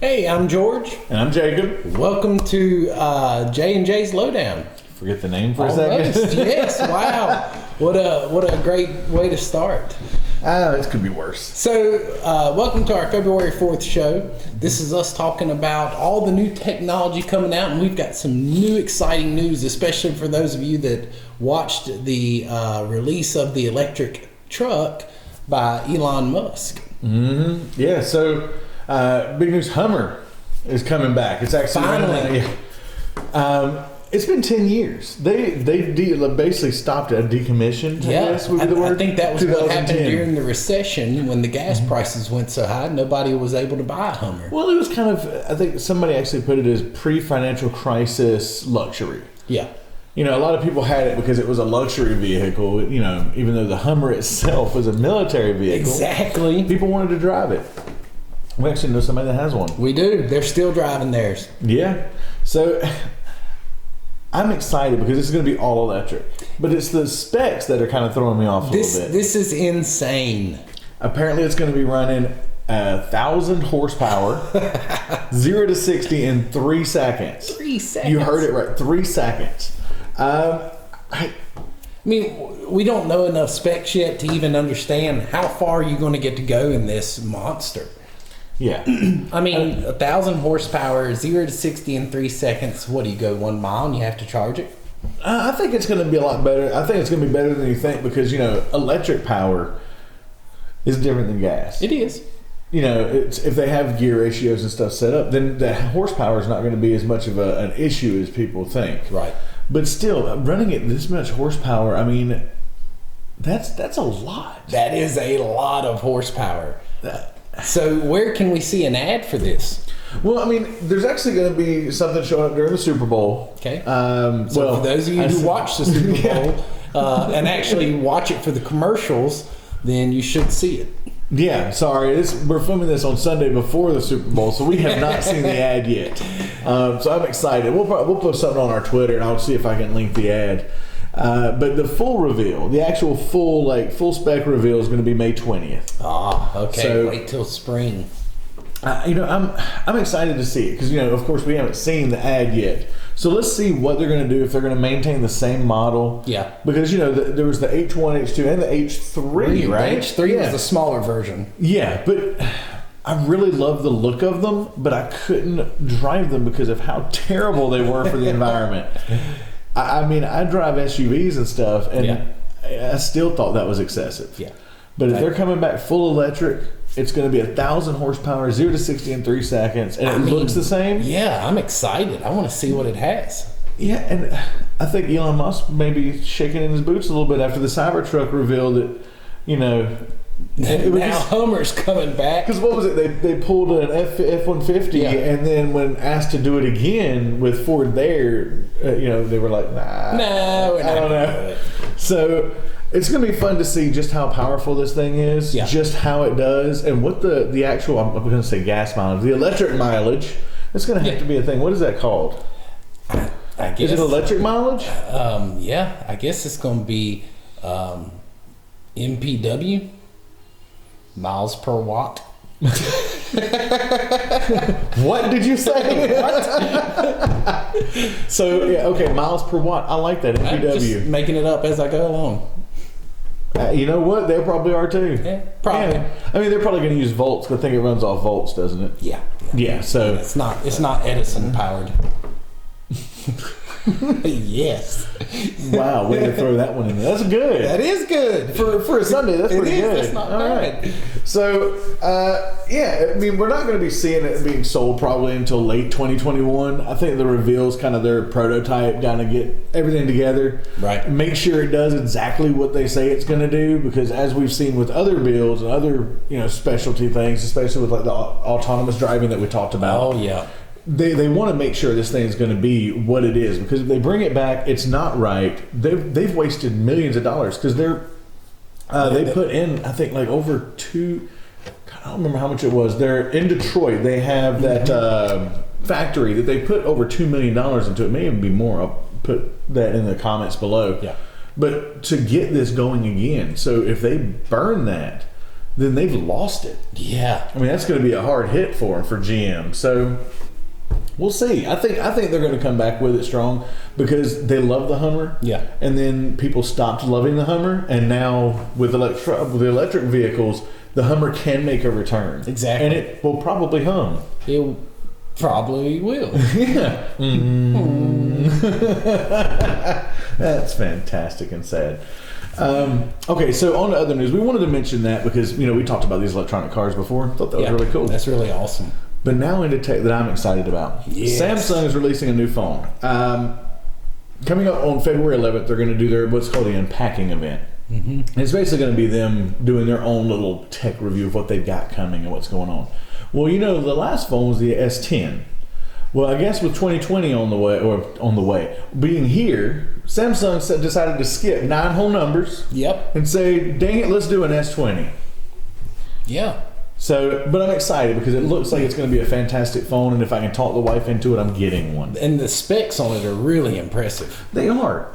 Hey, I'm George. And I'm Jacob. Welcome to J&J's Lowdown. Forget the name for a Almost, second. yes, wow. What a great way to start. This could be worse. So, welcome to our February 4th show. This is us talking about all the new technology coming out, and we've got some new exciting news, especially for those of you that watched the release of the electric truck by Elon Musk. Mm-hmm. Yeah, so big news, Hummer is coming back. It's actually Finally. It's been 10 years. They basically stopped at decommissioned. Yeah, I guess would be the word. I think that was what happened 2010. during the recession when the gas prices went so high. Nobody was able to buy a Hummer. Well, it was kind of, I think somebody actually put it as pre-financial crisis luxury. Yeah. You know, a lot of people had it because it was a luxury vehicle, you know, even though the Hummer itself was a military vehicle. Exactly. People wanted to drive it. We actually know somebody that has one. We do. They're still driving theirs. Yeah. So I'm excited because this is going to be all electric. But it's the specs that are kind of throwing me off a little bit. This is insane. Apparently it's going to be running 1,000 horsepower, 0 to 60 in 3 seconds. 3 seconds. You heard it right. 3 seconds. I mean, we don't know enough specs yet to even understand how far you're going to get to go in this monster. Yeah. I mean, 1,000 horsepower, 0 to 60 in 3 seconds. What do you go 1 mile and you have to charge it? I think it's going to be a lot better. I think it's going to be better than you think because, you know, electric power is different than gas. It is. You know, if they have gear ratios and stuff set up, then the horsepower is not going to be as much of an issue as people think. Right. But still, running at this much horsepower, I mean, that's a lot. That is a lot of horsepower. So where can we see an ad for this? Well, I mean, there's actually going to be something showing up during the Super Bowl. Okay. So For those of you who watch the Super Bowl and actually watch it for the commercials, then you should see it. Yeah, sorry. We're filming this on Sunday before the Super Bowl, so we have not seen the ad yet. So I'm excited. We'll put something on our Twitter, and I'll see if I can link the ad. But the full reveal, the actual full spec reveal, is going to be May 20th. Ah, okay. So- wait till spring. You know, I'm excited to see it because, you know, of course we haven't seen the ad yet. So let's see what they're going to do, if they're going to maintain the same model. Yeah. Because, you know, there was the H1, H2, and the H3, right? The H3 yeah. was the smaller version. Yeah, but I really love the look of them, but I couldn't drive them because of how terrible they were for the environment. I mean, I drive SUVs and stuff, and Yeah. I still thought that was excessive. Yeah. But if they're coming back full electric, it's going to be 1,000 horsepower, 0 to 60 in 3 seconds, and it looks the same. Yeah, I'm excited. I want to see what it has. Yeah, and I think Elon Musk may be shaking in his boots a little bit after the Cybertruck reveal that, you know, it was Now just, Hummer's coming back. because what was it? They pulled an F-150, Yeah. and then when asked to do it again with Ford there, you know, they were like, nah. No, we're not I don't gonna know. do it. So it's going to be fun to see just how powerful this thing is, Yeah. just how it does, and what the actual, I'm going to say gas mileage, the electric mileage, it's going to have to be a thing. What is that called? I guess. Is it electric mileage? Yeah, I guess it's going to be MPW, miles per watt. What did you say? What? So, yeah, okay, miles per watt. I like that, I'm just MPW. making it up as I go along. You know what? They probably are too. Yeah, probably. Yeah. I mean, they're probably going to use volts. 'Cause I think it runs off volts, doesn't it? Yeah. Yeah, so. It's not Edison powered. Yes. Wow, way to throw that one in there. That's good. That is good. For a Sunday, that's It pretty is. good. That's not All bad. right. So, yeah, I mean, we're not going to be seeing it being sold probably until late 2021. I think the reveal is kind of their prototype, kind of get everything together. Right. Make sure it does exactly what they say it's going to do, because as we've seen with other builds and other, you know, specialty things, especially with like the autonomous driving that we talked about. Oh yeah. They want to make sure this thing is going to be what it is, because if they bring it back, it's not right. They've wasted millions of dollars because they put in, I think, like over I don't remember how much it was. They're in Detroit. They have that factory that they put over $2 million into. It may even be more. I'll put that in the comments below. Yeah. But to get this going again, so if they burn that, then they've lost it. Yeah. I mean, that's going to be a hard hit for them, for GM. So we'll see. I think they're going to come back with it strong because they love the Hummer. Yeah. And then people stopped loving the Hummer, and now with the electric vehicles, the Hummer can make a return. Exactly. And it will probably hum. It probably will. Yeah. That's fantastic and sad. Okay, so on to other news. We wanted to mention that because, we talked about these electronic cars before. Thought that was really cool. That's really awesome. But now into tech that I'm excited about. Yes. Samsung is releasing a new phone. Coming up on February 11th, they're going to do their what's called the unpacking event. Mm-hmm. It's basically going to be them doing their own little tech review of what they've got coming and what's going on. Well, the last phone was the S10. Well, I guess with 2020 on the way, being here, Samsung decided to skip 9 whole numbers. Yep. And say, dang it, let's do an S20. Yeah. So, but I'm excited because it looks like it's going to be a fantastic phone, and if I can talk the wife into it, I'm getting one. And the specs on it are really impressive. They are.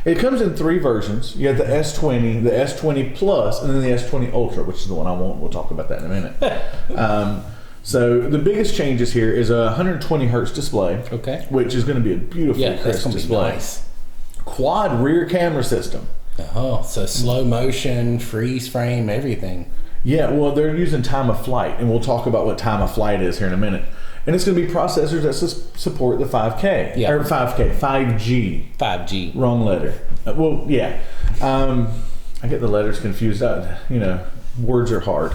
It comes in 3 versions. You have the S20, the S20 Plus, and then the S20 Ultra, which is the one I want. We'll talk about that in a minute. So the biggest changes here is a 120 hertz display, Okay. which is going to be a beautiful crisp display. Nice. Quad rear camera system. Oh, so slow motion, freeze frame, everything. Yeah, well, they're using time of flight, and we'll talk about what time of flight is here in a minute. And it's going to be processors that support the 5K. Yeah. Or 5G. 5G. Wrong letter. Well, yeah. I get the letters confused. Words are hard.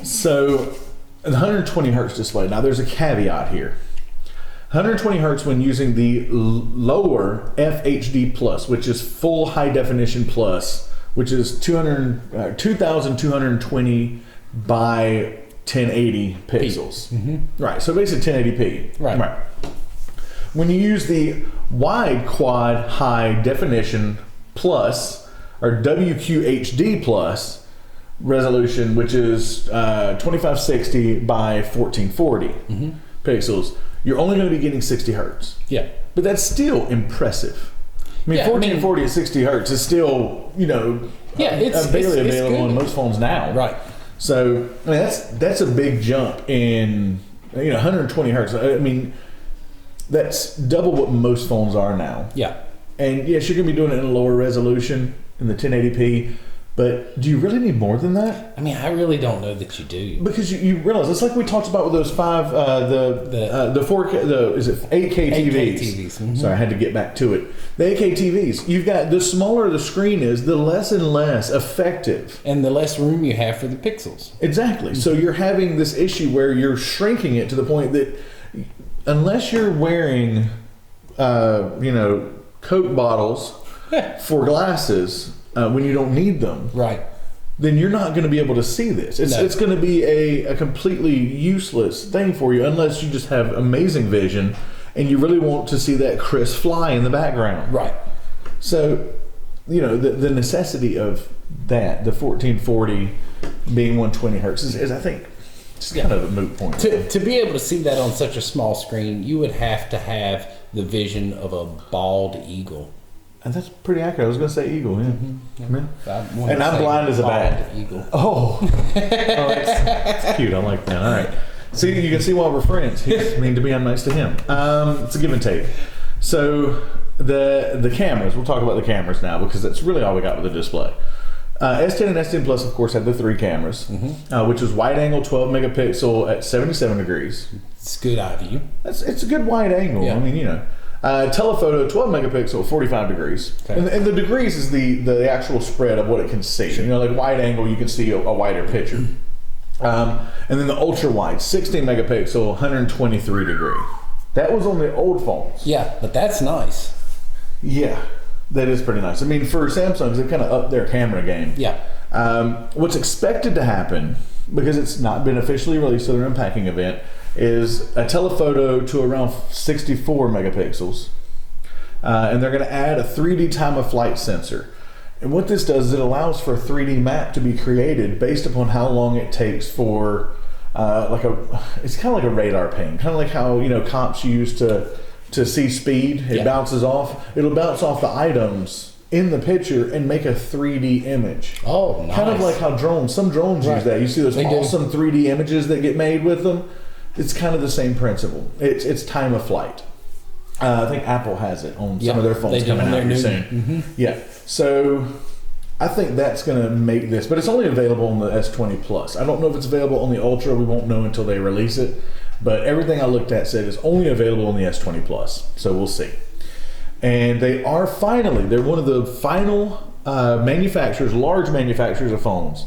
So, the 120 hertz display. Now, there's a caveat here. 120 hertz when using the lower FHD Plus, which is full high definition plus, which is 2,220 by 1080 pixels. Mm-hmm. Right, so basically 1080p. Right. When you use the wide quad high definition plus, or WQHD plus resolution, which is 2560 by 1440 pixels, you're only going to be getting 60 hertz. Yeah. But that's still impressive. 1440 at 60 hertz is still, it's barely it's available good. on most phones now. Right. So, that's a big jump in, 120 hertz. I mean, that's double what most phones are now. Yeah. And yes, you're going to be doing it in a lower resolution in the 1080p. But do you really need more than that? I mean, I really don't know that you do. Because you realize it's like we talked about with those 5 the 4K is it 8K TVs? 8K TVs. Mm-hmm. Sorry, I had to get back to it. The 8K TVs. You've got the smaller the screen is, the less and less effective, and the less room you have for the pixels. Exactly. So you're having this issue where you're shrinking it to the point that unless you're wearing, Coke bottles for glasses. When you don't need them, right? Then you're not going to be able to see this. It's going to be a completely useless thing for you unless you just have amazing vision and you really want to see that crisp fly in the background. Right. So, the necessity of that, the 1440 being 120 hertz, is I think, it's kind of a moot point. To be able to see that on such a small screen, you would have to have the vision of a bald eagle. And that's pretty accurate. I was going to say eagle, yeah. Mm-hmm. Yeah. And I'm blind as a bat. Eagle. Oh, that's cute. I like that. All right. See, you can see why we're friends. He's mean to be nice to him. It's a give and take. So the cameras. We'll talk about the cameras now because that's really all we got with the display. S10 and S10 Plus, of course, had the 3 cameras, which was wide angle 12 megapixel at 77 degrees. It's good eye view. It's a good wide angle. Yeah. I mean, telephoto 12 megapixel 45 degrees. Okay. And the degrees is the actual spread of what it can see. Sure. Like wide angle, you can see a wider picture. And then the ultra wide 16 megapixel 123 degree. That was on the old phones. Yeah, but that's nice. Yeah, that is pretty nice. I mean, for Samsung, they kind of upped their camera game. Yeah. What's expected to happen, because it's not been officially released to their unpacking event, is a telephoto to around 64 megapixels. And they're going to add a 3D time of flight sensor. And what this does is it allows for a 3D map to be created based upon how long it takes for it's kind of like a radar ping, kind of like how cops use to see speed. It bounces off. It'll bounce off the items in the picture and make a 3D image. Oh, nice. Kind of like how some drones use that. You see those awesome 3D images that get made with them? It's kind of the same principle. It's time of flight. I think Apple has it on some of their phones coming out here soon. Mm-hmm. Yeah. So I think that's going to make this, but it's only available on the S20 Plus. I don't know if it's available on the Ultra. We won't know until they release it. But everything I looked at said it's only available on the S20 Plus. So we'll see. And they're one of the final manufacturers, large manufacturers of phones,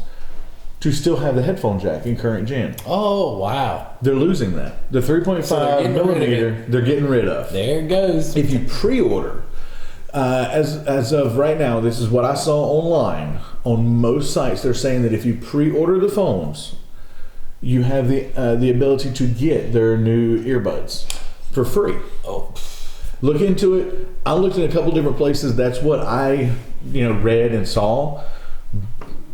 to still have the headphone jack in current gen. Oh, wow. They're losing that. The 3.5 millimeter, they're getting rid of. There it goes. If you pre-order, as of right now, this is what I saw online. On most sites, they're saying that if you pre-order the phones, you have the ability to get their new earbuds for free. Oh, look into it. I looked in a couple different places. That's what I read and saw.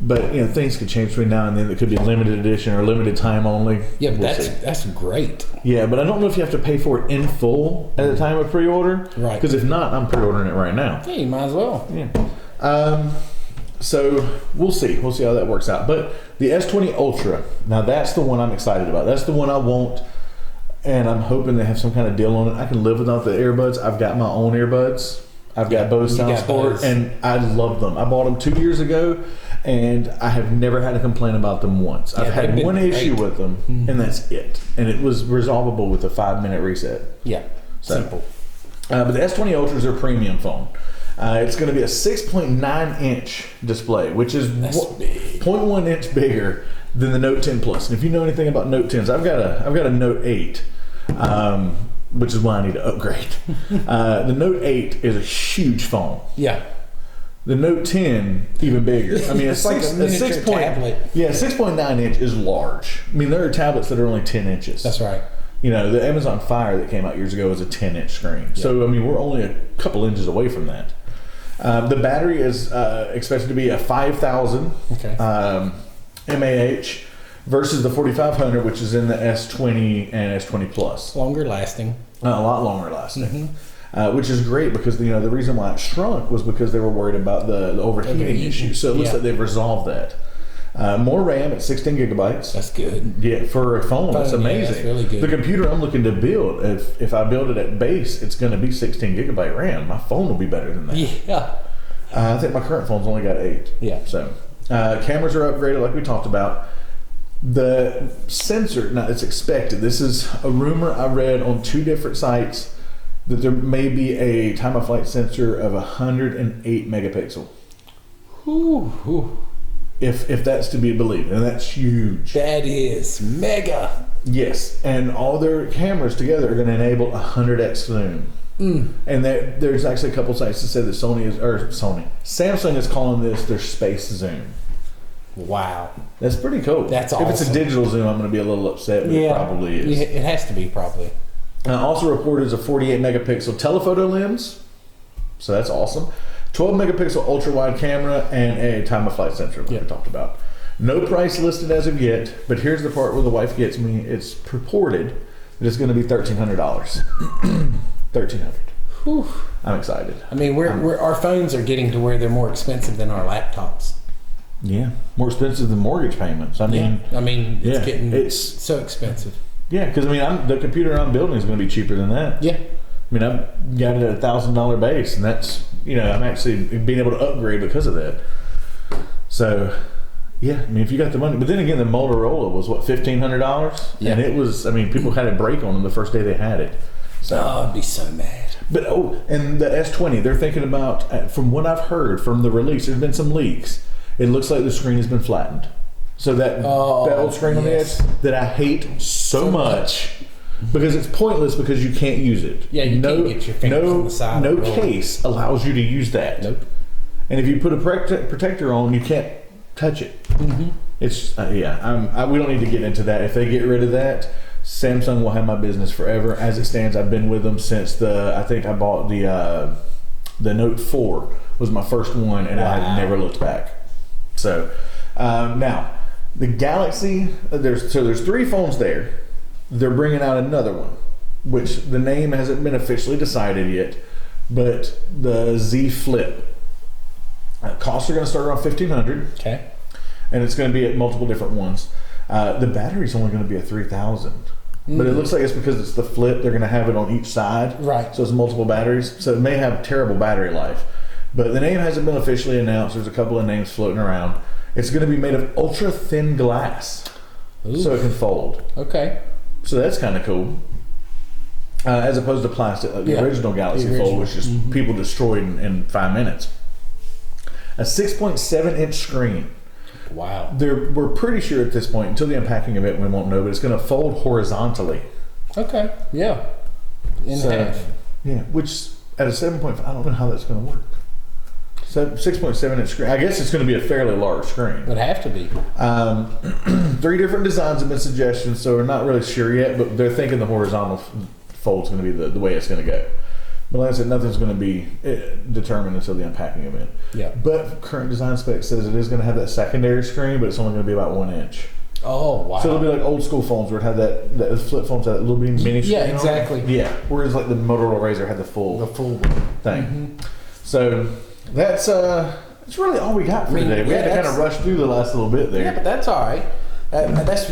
But things could change between now and then. It could be limited edition or limited time only. Yeah, but that's great. Yeah, but I don't know if you have to pay for it in full at the time of pre-order. Right. Because if not, I'm pre-ordering it right now. Yeah, you might as well. Yeah. So we'll see. We'll see how that works out. But the S20 Ultra, now that's the one I'm excited about. That's the one I want, and I'm hoping they have some kind of deal on it. I can live without the earbuds. I've got my own earbuds. I've got Bose SoundSport, and I love them. I bought them 2 years ago, and I have never had a complaint about them once. I've had one issue with them, and that's it. And it was resolvable with a 5-minute reset. Yeah, simple. But the S20 Ultra is their premium phone. It's going to be a 6.9 inch display, which is 0.1 inch bigger than the Note 10 Plus. And if you know anything about Note 10s, I've got a Note 8. Which is why I need to upgrade. The Note 8 is a huge phone. Yeah. The Note 10, even bigger. I mean, It's like a miniature tablet. Yeah, 6.9 inch is large. I mean, there are tablets that are only 10 inches. That's right. The Amazon Fire that came out years ago was a 10-inch screen. Yeah. So, I mean, we're only a couple inches away from that. The battery is expected to be a 5,000 mAh. Versus the 4500, which is in the S20 and S20 Plus. Longer lasting. A lot longer lasting. Which is great because the reason why it shrunk was because they were worried about the overheating issue. So it looks like they've resolved that. More RAM at 16 gigabytes. That's good. Yeah, for a phone, that's amazing. Yeah, that's really good. The computer I'm looking to build, if I build it at base, it's going to be 16 gigabyte RAM. My phone will be better than that. Yeah. I think my current phone's only got 8. Yeah. So cameras are upgraded like we talked about. The sensor, now it's expected. This is a rumor I read on 2 different sites that there may be a time of flight sensor of 108 megapixel. If that's to be believed, and that's huge. That is mega. Yes, and all their cameras together are going to enable 100x zoom. And there's actually a couple sites that said that Samsung is calling this their space zoom. Wow. That's pretty cool. That's awesome. If it's a digital zoom, I'm going to be a little upset, but it probably is. Yeah, it has to be, probably. Also reported is a 48 megapixel telephoto lens. So that's awesome. 12 megapixel ultra wide camera and a time of flight sensor, like we talked about. No price listed as of yet, but here's the part where the wife gets me. It's purported that it's going to be $1,300. $1,300. Whew. I'm excited. I mean, our phones are getting to where they're more expensive than our laptops. Yeah, more expensive than mortgage payments. It's so expensive. Yeah, because the computer I'm building is going to be cheaper than that. Yeah. I mean, I've got it at $1,000 base, and that's I'm actually being able to upgrade because of that. So, yeah, I mean, if you got the money, but then again, the Motorola was what $1,500, and it was. I mean, people had a break on them the first day they had it. So I'd be so mad. But and the S20, they're thinking about. From what I've heard from the release, there's been some leaks. It looks like the screen has been flattened. So that old screen on the edge that I hate so much because it's pointless because you can't use it. Yeah, you can't get your fingers on the side. No case allows you to use that. Nope. And if you put a protector on, you can't touch it. Mm-hmm. It's we don't need to get into that. If they get rid of that, Samsung will have my business forever. As it stands, I've been with them since I think I bought the Note 4 was my first one, and I have never looked back. So now the Galaxy, there's 3 phones there. They're bringing out another one, which the name hasn't been officially decided yet, but the Z Flip Costs are going to start around $1,500, Okay. and it's going to be at multiple different ones. The battery's only going to be a 3,000, but it looks like it's because it's the flip. They're going to have it on each side, Right. So it's multiple batteries, so it may have terrible battery life. But the name hasn't been officially announced. There's a couple of names floating around. It's going to be made of ultra thin glass, so it can fold. Okay. So that's kind of cool. As opposed to plastic, like the Yeah. original Galaxy The original. Fold, which just people destroyed in 5 minutes. A 6.7-inch screen. Wow. We're pretty sure at this point, until the unpacking event, we won't know, but it's going to fold horizontally. Okay. Yeah. In half. Yeah, which at a 7.5, I don't know how that's going to work. 6.7-inch screen. I guess it's going to be a fairly large screen. Would have to be. 3 different designs have been suggestions, so we're not really sure yet, but they're thinking the horizontal fold's going to be the way it's going to go. But like I said, nothing's going to be determined until the unpacking event. Yeah. But current design spec says it is going to have that secondary screen, but it's only going to be about 1 inch. Oh, wow. So it'll be like old school phones where it had that flip phones had that little bitty mini screen. Yeah, on it. exactly. Yeah. Whereas like the Motorola Razr had the full thing. So that's really all we got for today. We had to kind of rush through the last little bit there. Yeah, but that's all right. That's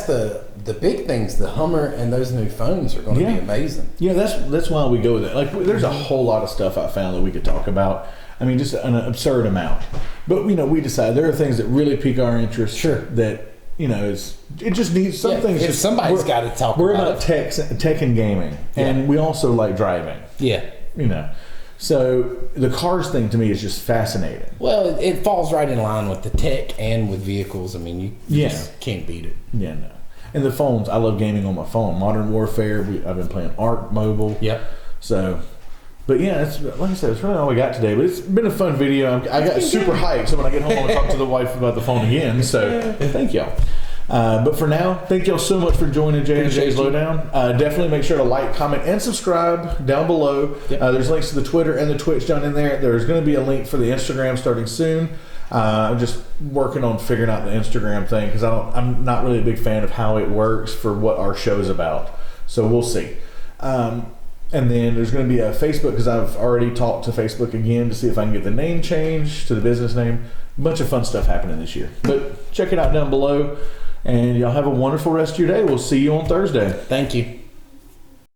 the big things. The Hummer and those new phones are going to be amazing. Yeah, that's why we go with it. Like, there's a whole lot of stuff I found that we could talk about. I mean, just an absurd amount. But we decided there are things that really pique our interest. Sure. That it just needs some things. If somebody's got to talk. We're about about tech and gaming, and we also like driving. Yeah. So the cars thing to me is just fascinating. Well, it falls right in line with the tech and with vehicles. I mean, you just can't beat it. Yeah, no. And the phones, I love gaming on my phone. Modern Warfare, I've been playing Ark Mobile. Yep. So, but yeah, it's, like I said, it's really all we got today. But it's been a fun video. I got super hyped. So when I get home, I'm going to talk to the wife about the phone again. So thank y'all. But for now, thank y'all so much for joining J&J's Lowdown. Definitely make sure to like, comment, and subscribe down below. Yep. There's links to the Twitter and the Twitch down in there. There's going to be a link for the Instagram starting soon. I'm just working on figuring out the Instagram thing because I'm not really a big fan of how it works for what our show's about. So we'll see. And then there's going to be a Facebook because I've already talked to Facebook again to see if I can get the name changed to the business name. A bunch of fun stuff happening this year. But check it out down below. And y'all have a wonderful rest of your day. We'll see you on Thursday. Thank you.